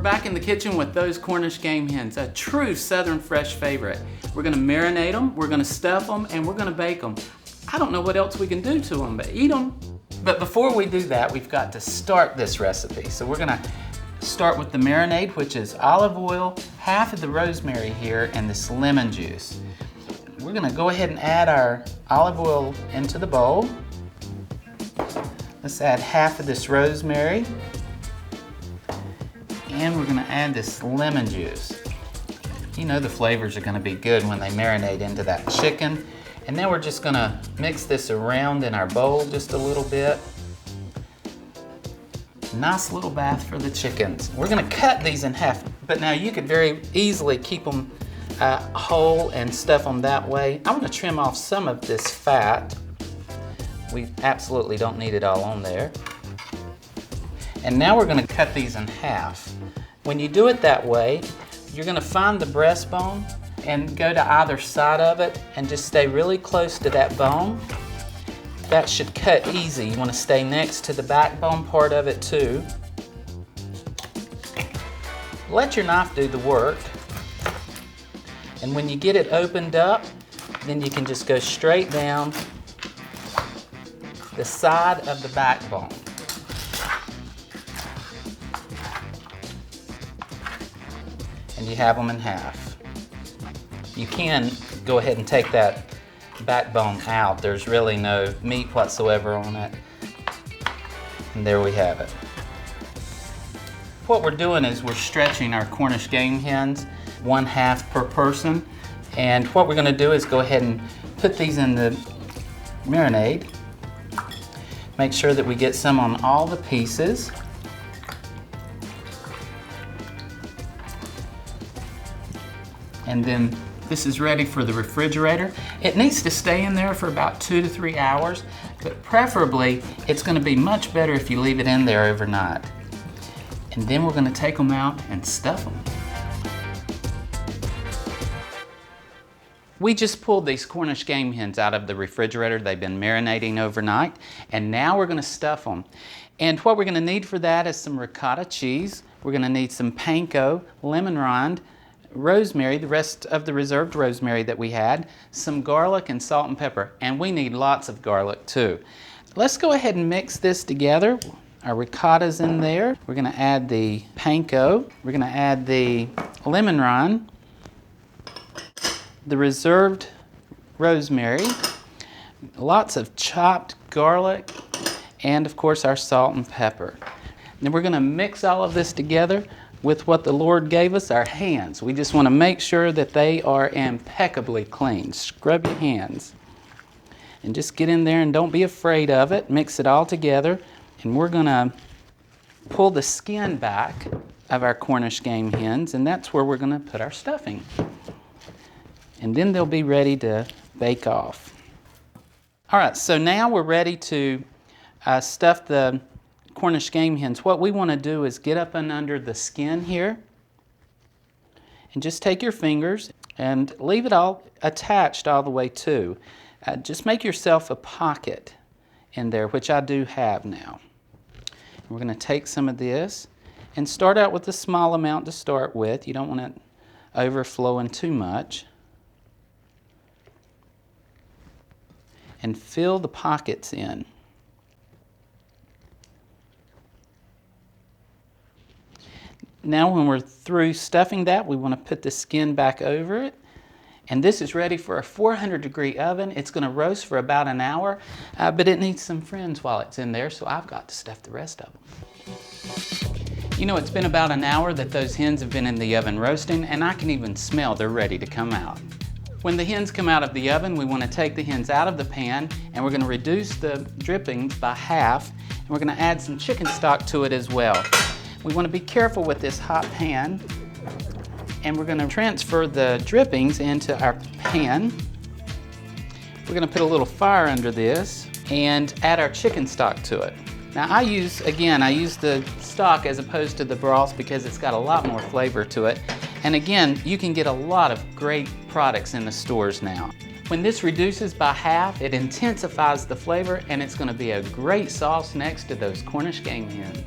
back in the kitchen with those Cornish game hens, a true Southern fresh favorite. We're gonna marinate them, we're gonna stuff them, and we're gonna bake them. I don't know what else we can do to them, but eat them. But before we do that, we've got to start this recipe. So we're gonna start with the marinade, which is olive oil, half of the rosemary here, and this lemon juice. We're gonna go ahead and add our olive oil into the bowl. Let's add half of this rosemary. And we're gonna add this lemon juice. You know the flavors are gonna be good when they marinate into that chicken. And now we're just gonna mix this around in our bowl just a little bit. Nice little bath for the chickens. We're gonna cut these in half, but now you could very easily keep them whole and stuff them that way. I'm gonna trim off some of this fat. We absolutely don't need it all on there. And now we're gonna cut these in half. When you do it that way, you're gonna find the breastbone and go to either side of it and just stay really close to that bone. That should cut easy. You wanna stay next to the backbone part of it too. Let your knife do the work. And when you get it opened up, then you can just go straight down the side of the backbone. And you have them in half. You can go ahead and take that backbone out. There's really no meat whatsoever on it. And there we have it. What we're doing is we're stretching our Cornish game hens 1/2 per person. And what we're gonna do is go ahead and put these in the marinade. Make sure that we get some on all the pieces. And then this is ready for the refrigerator. It needs to stay in there for about 2 to 3 hours, but preferably it's gonna be much better if you leave it in there overnight. And then we're gonna take them out and stuff them. We just pulled these Cornish game hens out of the refrigerator. They've been marinating overnight, and now we're gonna stuff them. And what we're gonna need for that is some ricotta cheese. We're gonna need some panko, lemon rind, rosemary, the rest of the reserved rosemary that we had, some garlic and salt and pepper, and we need lots of garlic too. Let's go ahead and mix this together. Our ricotta's in there. We're gonna add the panko. We're gonna add the lemon rind, the reserved rosemary, lots of chopped garlic, and of course our salt and pepper. Then we're gonna mix all of this together with what the Lord gave us, our hands. We just want to make sure that they are impeccably clean. Scrub your hands. And just get in there and don't be afraid of it. Mix it all together. And we're going to pull the skin back of our Cornish game hens, and that's where we're going to put our stuffing. And then they'll be ready to bake off. All right, so now we're ready to stuff the Cornish game hens. What we want to do is get up and under the skin here and just take your fingers and leave it all attached all the way to. Just make yourself a pocket in there, which I do have now. We're going to take some of this and start out with a small amount to start with. You don't want it overflowing too much. And fill the pockets in. Now when we're through stuffing that, we want to put the skin back over it. And this is ready for a 400-degree oven. It's going to roast for about an hour, but it needs some friends while it's in there, so I've got to stuff the rest of them. You know, it's been about an hour that those hens have been in the oven roasting, and I can even smell they're ready to come out. When the hens come out of the oven, we want to take the hens out of the pan, and we're going to reduce the drippings by half, and we're going to add some chicken stock to it as well. We want to be careful with this hot pan, and we're going to transfer the drippings into our pan. We're going to put a little fire under this and add our chicken stock to it. Now I use the stock as opposed to the broth because it's got a lot more flavor to it. And again, you can get a lot of great products in the stores now. When this reduces by half, it intensifies the flavor, and it's going to be a great sauce next to those Cornish game hens.